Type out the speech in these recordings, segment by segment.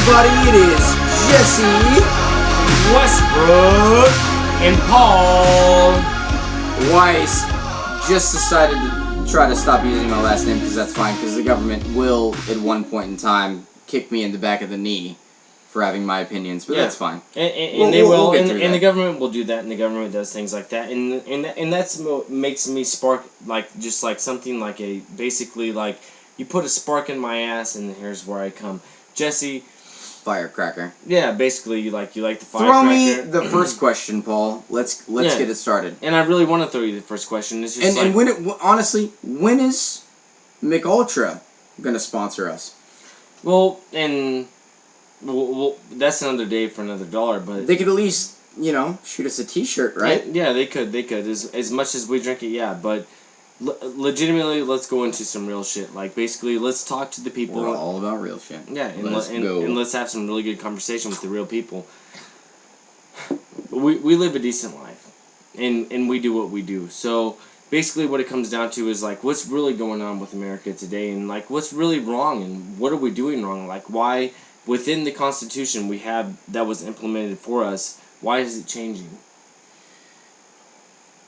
everybody, it is Jesse, Westbrook, and Paul Weiss. Just decided to try to stop using my last name because that's fine, because the government will, at one point in time, kick me in the back of the knee for having my opinions, but that's fine. And they will, and the government will do that, and the government does things like that, and that's what makes me spark, like, just like something like a, basically like, you put a spark in my ass, and here's where I come. Jesse. Firecracker. Yeah, basically, you like the firecracker. Throw me the first question, Paul. Let's get it started. And I really want to throw you the first question. It's just and honestly, when is McUltra gonna sponsor us? Well, that's another day for another dollar, but they could at least, shoot us a T-shirt, right? Yeah, they could. As much as we drink it, yeah. But legitimately, let's go into some real shit. Like, basically, let's talk to the people. We're all about real shit. Yeah, and let's have some really good conversation with the real people. We live a decent life, and we do what we do. So basically, what it comes down to is like, what's really going on with America today, and like, what's really wrong, and what are we doing wrong? Like, why within the Constitution we have that was implemented for us, why is it changing?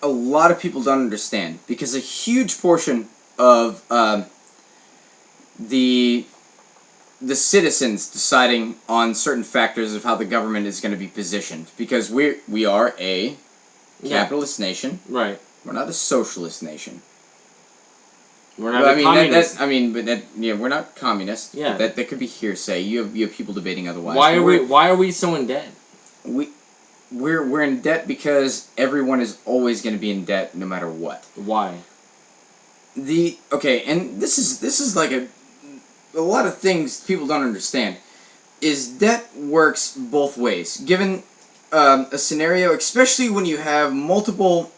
A lot of people don't understand, because a huge portion of the citizens deciding on certain factors of how the government is going to be positioned, because we are a capitalist nation, right? We're not a socialist nation. We're not communist. We're not communist. Yeah, that could be hearsay. You have people debating otherwise. Why are we so in debt? We're in debt because everyone is always going to be in debt no matter what. Why? And this is like a lot of things people don't understand. Is debt works both ways. Given a scenario, especially when you have multiple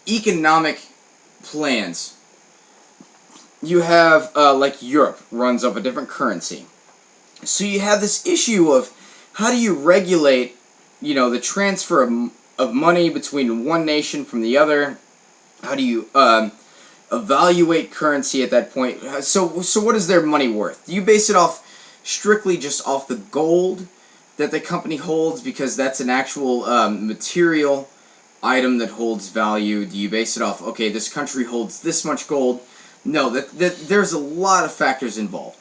economic plans. You have like Europe runs off a different currency, so you have this issue of how do you regulate the transfer of money between one nation from the other? How do you evaluate currency at that point? So what is their money worth? Do you base it off strictly just off the gold that the company holds, because that's an actual material item that holds value? Do you base it off, okay, this country holds this much gold? No, there's a lot of factors involved.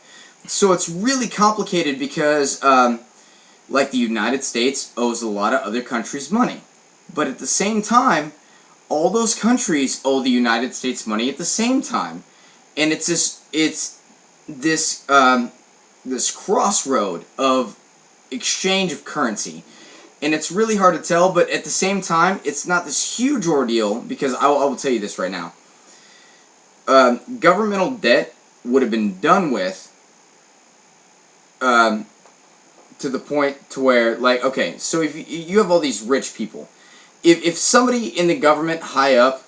So it's really complicated because like the United States owes a lot of other countries money. But at the same time, all those countries owe the United States money at the same time. And it's this crossroad of exchange of currency. And it's really hard to tell, but at the same time, it's not this huge ordeal, because I will tell you this right now. Governmental debt would have been done with to the point to where, like, okay, so if you have all these rich people, if somebody in the government high up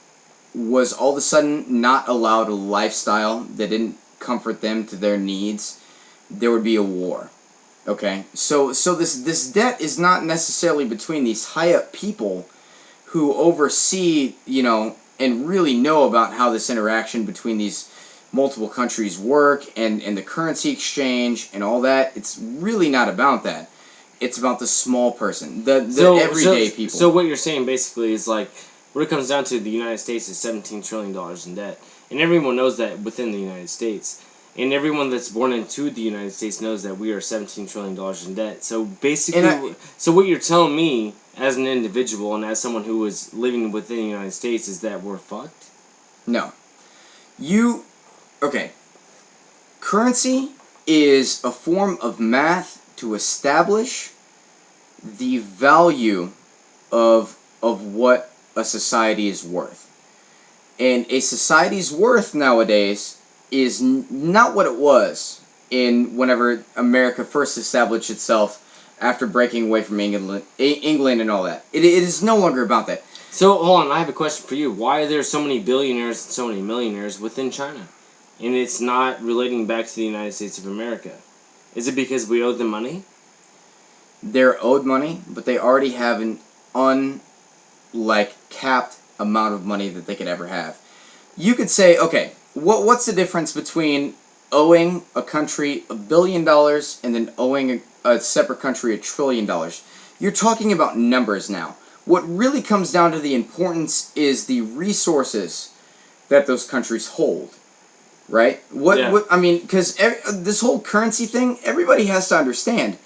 was all of a sudden not allowed a lifestyle that didn't comfort them to their needs, there would be a war. Okay, so this debt is not necessarily between these high up people who oversee, and really know about how this interaction between these multiple countries work and the currency exchange and all that. It's really not about that. It's about the small person, the everyday people. So what you're saying basically is, like, what it comes down to, the United States is $17 trillion in debt. And everyone knows that within the United States. And everyone that's born into the United States knows that we are $17 trillion in debt. So basically, so what you're telling me as an individual and as someone who is living within the United States is that we're fucked? No. Okay. Currency is a form of math to establish the value of what a society is worth. And a society's worth nowadays is not what it was whenever America first established itself after breaking away from England and all that. It is no longer about that. So, hold on, I have a question for you. Why are there so many billionaires and so many millionaires within China? And it's not relating back to the United States of America. Is it because we owe them money? They're owed money, but they already have an capped amount of money that they could ever have. You could say, okay, what's the difference between owing a country $1 billion and then owing a separate country $1 trillion. You're talking about numbers now. What really comes down to the importance is the resources that those countries hold, right? What I mean, because this whole currency thing, everybody has to understand.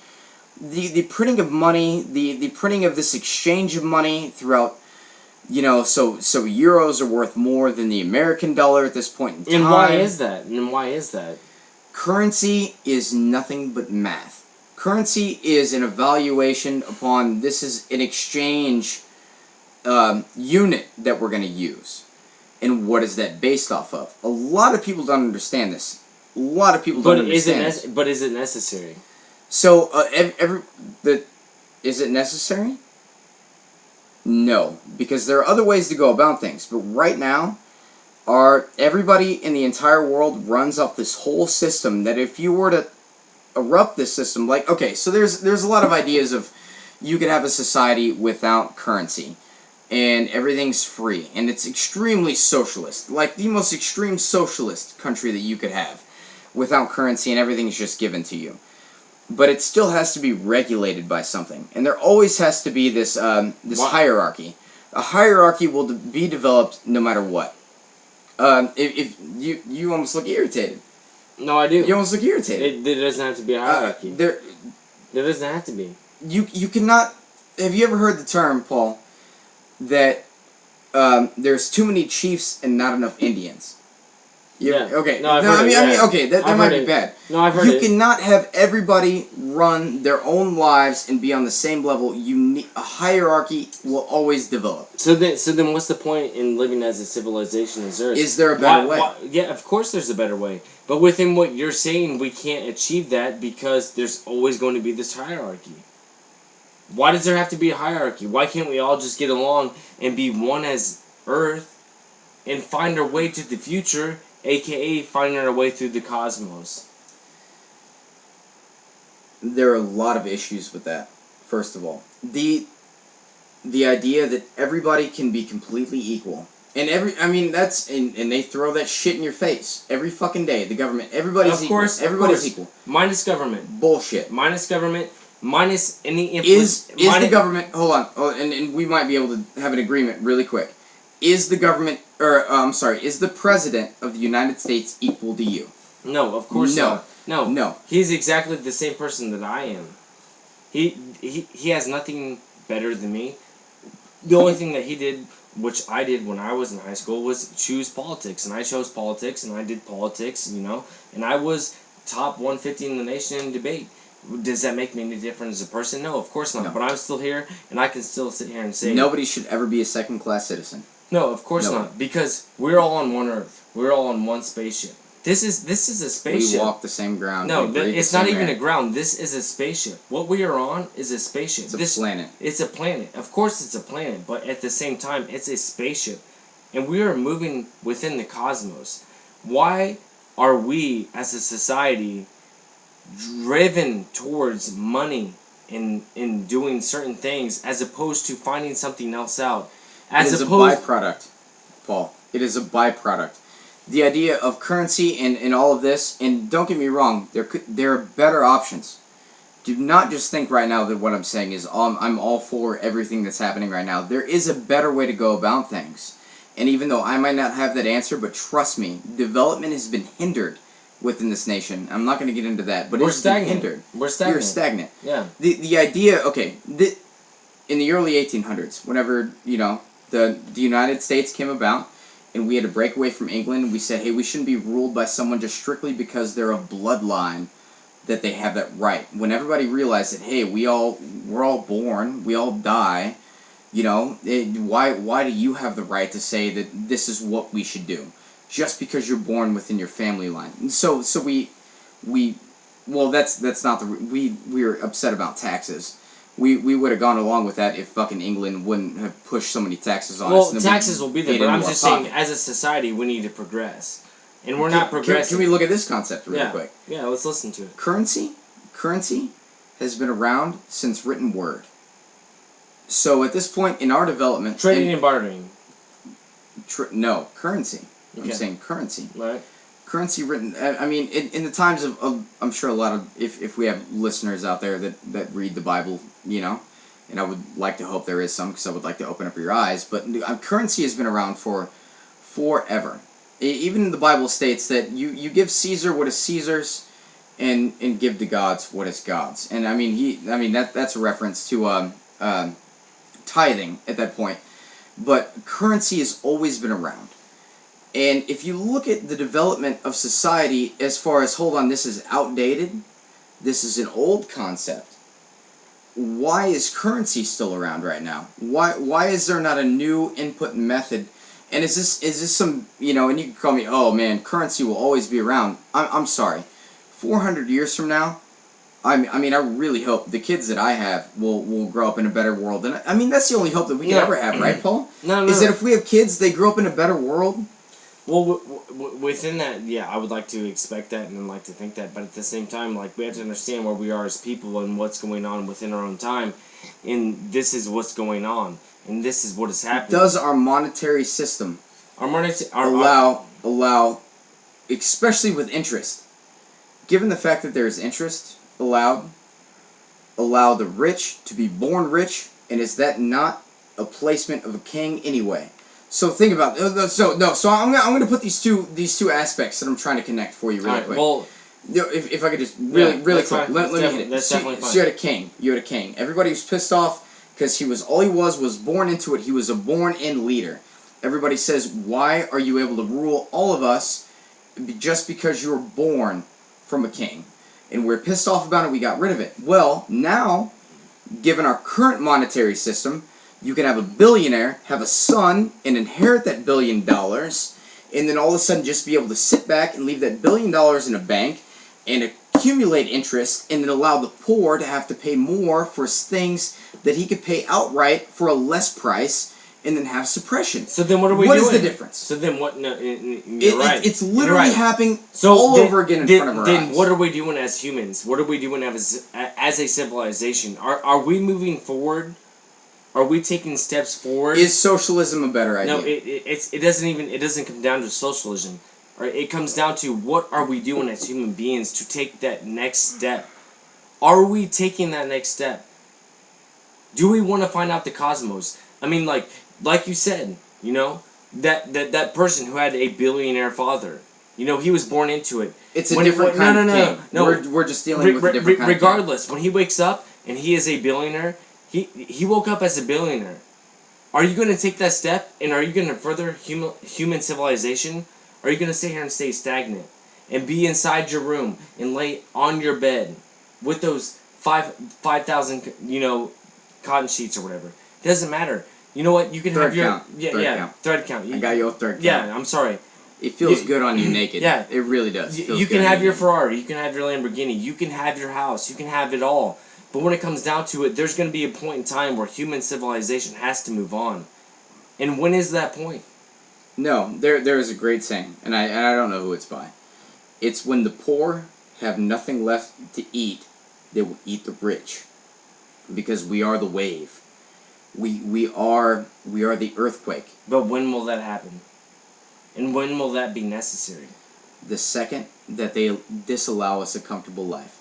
The printing of money, the printing of this exchange of money throughout, so euros are worth more than the American dollar at this point in time. And why is that? And why is that? Currency is nothing but math. Currency is an evaluation upon, this is an exchange unit that we're going to use. And what is that based off of? A lot of people don't understand this. A lot of people don't understand this. But is it necessary? So, is it necessary? No. Because there are other ways to go about things. But right now, everybody in the entire world runs off this whole system that if you were to erupt this system, like, okay, so there's a lot of ideas of you could have a society without currency and everything's free and it's extremely socialist, like the most extreme socialist country that you could have without currency and everything's just given to you. But it still has to be regulated by something, and there always has to be this hierarchy. A hierarchy will be developed no matter what. If you almost look irritated. No, I do. You almost look irritated. There doesn't have to be a hierarchy. There doesn't have to be. You cannot. Have you ever heard the term, Paul, that there's too many chiefs and not enough Indians? Yeah. Okay. No, I've heard it. I mean, okay, that might be bad. No, I've heard it. You cannot have everybody run their own lives and be on the same level. A hierarchy will always develop. So then, what's the point in living as a civilization as Earth? Is there a better way? Yeah, of course there's a better way. But within what you're saying, we can't achieve that because there's always going to be this hierarchy. Why does there have to be a hierarchy? Why can't we all just get along and be one as Earth and find our way to the future, aka finding our way through the cosmos? There are a lot of issues with that. First of all, the idea that everybody can be completely equal, and they throw that shit in your face every fucking day. The government, everybody's equal. Everybody's equal. Minus government. Bullshit. Minus government. Minus any is the government? Hold on. And we might be able to have an agreement really quick. Is the government, is the president of the United States equal to you? No, of course not. No. He's exactly the same person that I am. He has nothing better than me. The only thing that he did, which I did when I was in high school, was choose politics. And I chose politics, and I did politics, and I was top 150 in the nation in debate. Does that make me any different as a person? No, of course not. No. But I'm still here, and I can still sit here and say... Nobody should ever be a second-class citizen. No, of course not. Because we're all on one Earth. We're all on one spaceship. This is a spaceship. We walk the same ground. No, it's not even a ground. This is a spaceship. What we are on is a spaceship. It's a planet. It's a planet. Of course it's a planet, but at the same time, it's a spaceship. And we are moving within the cosmos. Why are we, as a society, driven towards money in doing certain things as opposed to finding something else out? It is a byproduct, Paul. It is a byproduct. The idea of currency and all of this, and don't get me wrong, there are better options. Do not just think right now that what I'm saying is I'm all for everything that's happening right now. There is a better way to go about things. And even though I might not have that answer, but trust me, development has been hindered within this nation. I'm not going to get into that, but it's been hindered. We're stagnant. You're stagnant. Yeah. The idea, okay, in the early 1800s, whenever, the United States came about, and we had to break away from England, we said, hey, we shouldn't be ruled by someone just strictly because they're a bloodline that they have that right. When everybody realized that, hey, we're all born, we all die, why do you have the right to say that this is what we should do? Just because you're born within your family line. And so that's not we were upset about taxes. We would have gone along with that if fucking England wouldn't have pushed so many taxes on us. Well, taxes will be there, but I'm just saying, as a society, we need to progress. And we're not progressing. Can we look at this concept really quick? Yeah, let's listen to it. Currency has been around since written word. So at this point in our development... Trading and bartering. No, currency. I'm saying currency. Right. currency written. I mean, in the times of I'm sure a lot of if we have listeners out there that read the Bible, and I would like to hope there is some because I would like to open up your eyes. But currency has been around for forever. Even the Bible states that you give Caesar what is Caesar's, and give to God's what is God's. And I mean that's a reference to tithing at that point. But currency has always been around. And if you look at the development of society as far as, hold on, this is outdated, this is an old concept, why is currency still around right now? Why is there not a new input method? And is this some, and you can call me, oh man, currency will always be around. I'm sorry. 400 years from now, I mean, I really hope the kids that I have will grow up in a better world. And I mean, that's the only hope that we can ever have, right, Paul? No. Is that if we have kids, they grow up in a better world? Well, within that, yeah, I would like to expect that and like to think that, but at the same time, like, we have to understand where we are as people and what's going on within our own time, and this is what's going on, and this is what is happening. Does our monetary system allow, especially with interest, given the fact that there is interest allow the rich to be born rich, and is that not a placement of a king anyway? So think about so I'm gonna put these two aspects that I'm trying to connect for you really quick. Well, if I could just really quick, let me hit it. That's definitely fine. So you had a king. Everybody was pissed off because he was born into it. He was a born-in leader. Everybody says, why are you able to rule all of us just because you were born from a king? And we're pissed off about it. We got rid of it. Well, now, given our current monetary system, you can have a billionaire, have a son, and inherit that $1 billion, and then all of a sudden just be able to sit back and leave that $1 billion in a bank and accumulate interest, and then allow the poor to have to pay more for things that he could pay outright for a less price, and then have suppression. So then what are we doing? What is the difference? So then what? No, you're right. It's literally happening all over again in front of our eyes. Then what are we doing as humans? What are we doing as a civilization? Are we moving forward? Are we taking steps forward? Is socialism a better idea? No, it doesn't come down to socialism. Right? It comes down to what are we doing as human beings to take that next step? Are we taking that next step? Do we want to find out the cosmos? I mean, like you said, that person who had a billionaire father, he was born into it. It's a different kind of king. No. We're just dealing with a different kind of king. Regardless, when he wakes up and he is a billionaire, he woke up as a billionaire. Are you going to take that step, and are you going to further human civilization? Or are you going to sit here and stay stagnant and be inside your room and lay on your bed with those 5,000 cotton sheets or whatever? It doesn't matter. You know what? You can have your thread count. I got your thread count. Yeah, I'm sorry. It feels good on you naked. Yeah, it really does. You can have your Ferrari. You can have your Lamborghini. You can have your house. You can have it all. But when it comes down to it, there's going to be a point in time where human civilization has to move on. And when is that point? No, there is a great saying, and I don't know who it's by. It's when the poor have nothing left to eat, they will eat the rich, because we are the wave. We are the earthquake. But when will that happen? And when will that be necessary? The second that they disallow us a comfortable life.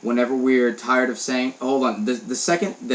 Whenever we're tired of saying, hold on, the second that